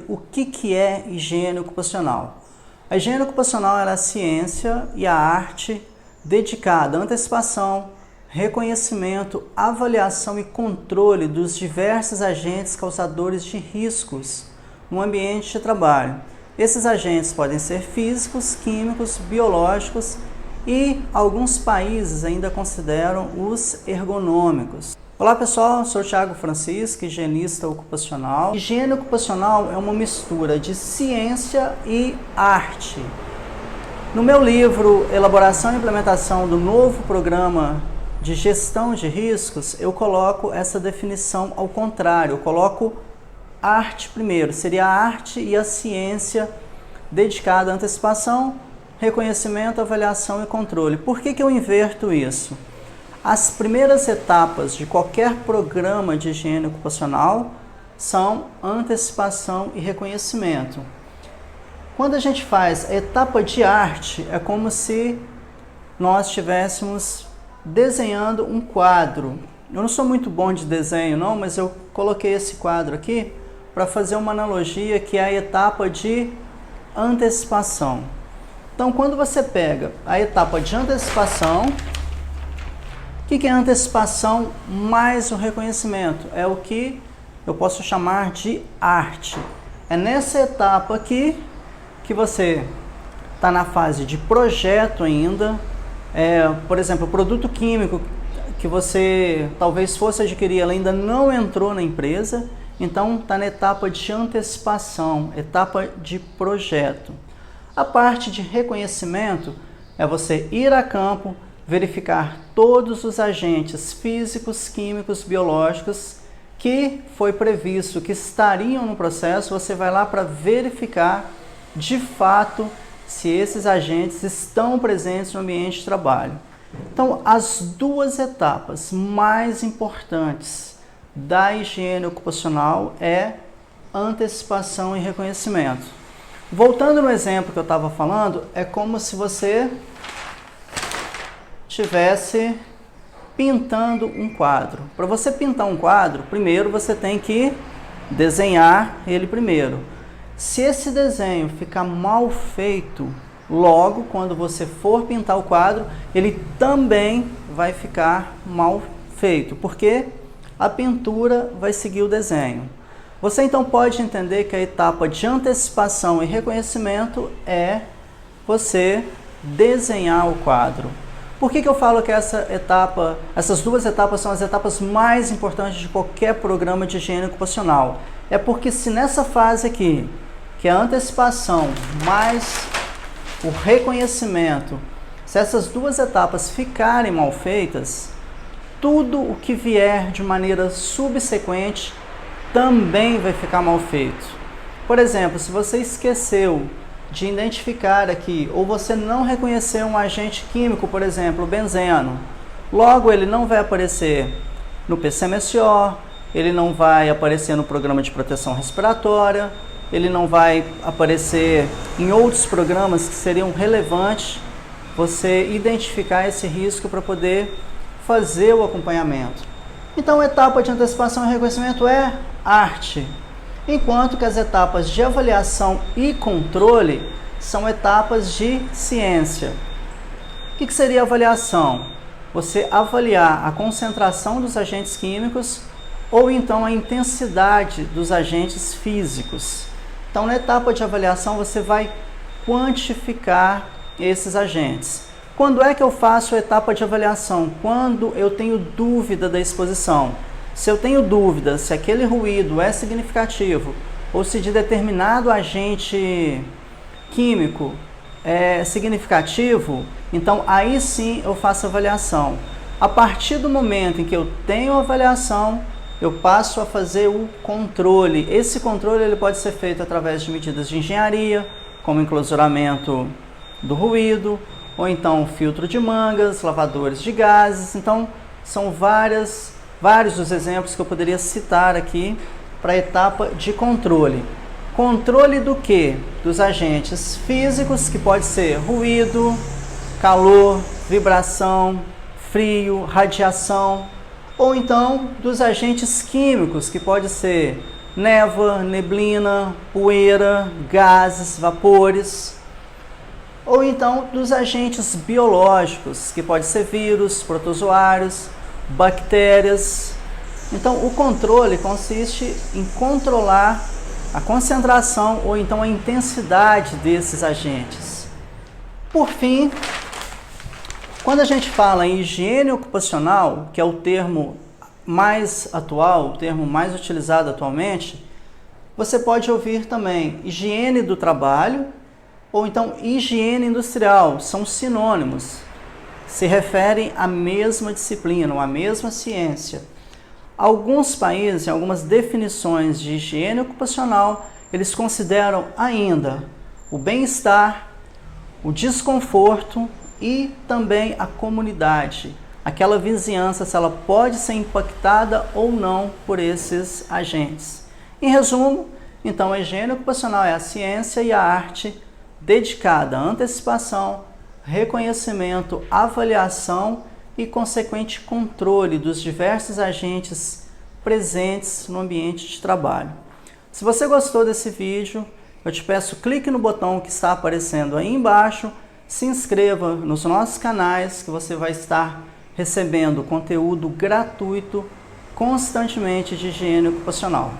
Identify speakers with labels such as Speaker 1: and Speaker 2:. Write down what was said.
Speaker 1: o que é higiene ocupacional. A higiene ocupacional é a ciência e a arte dedicada à antecipação, reconhecimento, avaliação e controle dos diversos agentes causadores de riscos no ambiente de trabalho. Esses agentes podem ser físicos, químicos, biológicos e alguns países ainda consideram os ergonômicos. Olá pessoal, sou o Thiago Francisco, higienista ocupacional. Higiene ocupacional é uma mistura de ciência e arte. No meu livro Elaboração e Implementação do Novo Programa de Gestão de Riscos, eu coloco essa definição ao contrário, eu coloco arte primeiro, seria a arte e a ciência dedicada à antecipação, reconhecimento, avaliação e controle. Por que eu inverto isso? As primeiras etapas de qualquer programa de higiene ocupacional são antecipação e reconhecimento. Quando a gente faz a etapa de arte, é como se nós estivéssemos desenhando um quadro. Eu não sou muito bom de desenho não, mas eu coloquei esse quadro aqui para fazer uma analogia que é a etapa de antecipação. Então, quando você pega a etapa de antecipação, o que é a antecipação mais o reconhecimento? É o que eu posso chamar de arte. É nessa etapa aqui que você está na fase de projeto ainda. Por exemplo, o produto químico que você talvez fosse adquirir, ela ainda não entrou na empresa, então está na etapa de antecipação, etapa de projeto. A parte de reconhecimento é você ir a campo, verificar todos os agentes físicos, químicos, biológicos que foi previsto, que estariam no processo, você vai lá para verificar de fato se esses agentes estão presentes no ambiente de trabalho. Então, as duas etapas mais importantes da higiene ocupacional é antecipação e reconhecimento. Voltando no exemplo que eu estava falando, é como se você estivesse pintando um quadro. Para você pintar um quadro, primeiro você tem que desenhar ele primeiro. Se esse desenho ficar mal feito, logo quando você for pintar o quadro, ele também vai ficar mal feito, porque a pintura vai seguir o desenho. Você então pode entender que a etapa de antecipação e reconhecimento é você desenhar o quadro. Por que eu falo que essas duas etapas são as etapas mais importantes de qualquer programa de higiene ocupacional? É porque se nessa fase aqui, que é a antecipação mais o reconhecimento, se essas duas etapas ficarem mal feitas, tudo o que vier de maneira subsequente também vai ficar mal feito. Por exemplo, se você esqueceu de identificar aqui, ou você não reconheceu um agente químico, por exemplo, o benzeno, logo ele não vai aparecer no PCMSO, ele não vai aparecer no programa de proteção respiratória, ele não vai aparecer em outros programas que seriam relevantes você identificar esse risco para poder fazer o acompanhamento. Então, a etapa de antecipação e reconhecimento é arte, enquanto que as etapas de avaliação e controle são etapas de ciência. O que seria avaliação? Você avaliar a concentração dos agentes químicos ou então a intensidade dos agentes físicos. Então, na etapa de avaliação, você vai quantificar esses agentes. Quando é que eu faço a etapa de avaliação? Quando eu tenho dúvida da exposição. Se eu tenho dúvida se aquele ruído é significativo ou se de determinado agente químico é significativo, então aí sim eu faço a avaliação. A partir do momento em que eu tenho a avaliação, eu passo a fazer o controle. Esse controle ele pode ser feito através de medidas de engenharia, como enclausuramento do ruído, ou então filtro de mangas, lavadores de gases. Então, são vários dos exemplos que eu poderia citar aqui para a etapa de controle. Controle do quê? Dos agentes físicos, que pode ser ruído, calor, vibração, frio, radiação, ou então dos agentes químicos, que pode ser névoa, neblina, poeira, gases, vapores, ou então dos agentes biológicos, que pode ser vírus, protozoários, bactérias. Então, o controle consiste em controlar a concentração ou então a intensidade desses agentes. Por fim, quando a gente fala em higiene ocupacional, que é o termo mais atual, o termo mais utilizado atualmente, você pode ouvir também higiene do trabalho ou então higiene industrial, são sinônimos, se referem à mesma disciplina, à mesma ciência. Alguns países, em algumas definições de higiene ocupacional, eles consideram ainda o bem-estar, o desconforto e também a comunidade, aquela vizinhança, se ela pode ser impactada ou não por esses agentes. Em resumo, então, a higiene ocupacional é a ciência e a arte dedicada à antecipação, reconhecimento, avaliação e consequente controle dos diversos agentes presentes no ambiente de trabalho. Se você gostou desse vídeo, eu te peço clique no botão que está aparecendo aí embaixo, se inscreva nos nossos canais que você vai estar recebendo conteúdo gratuito constantemente de higiene ocupacional.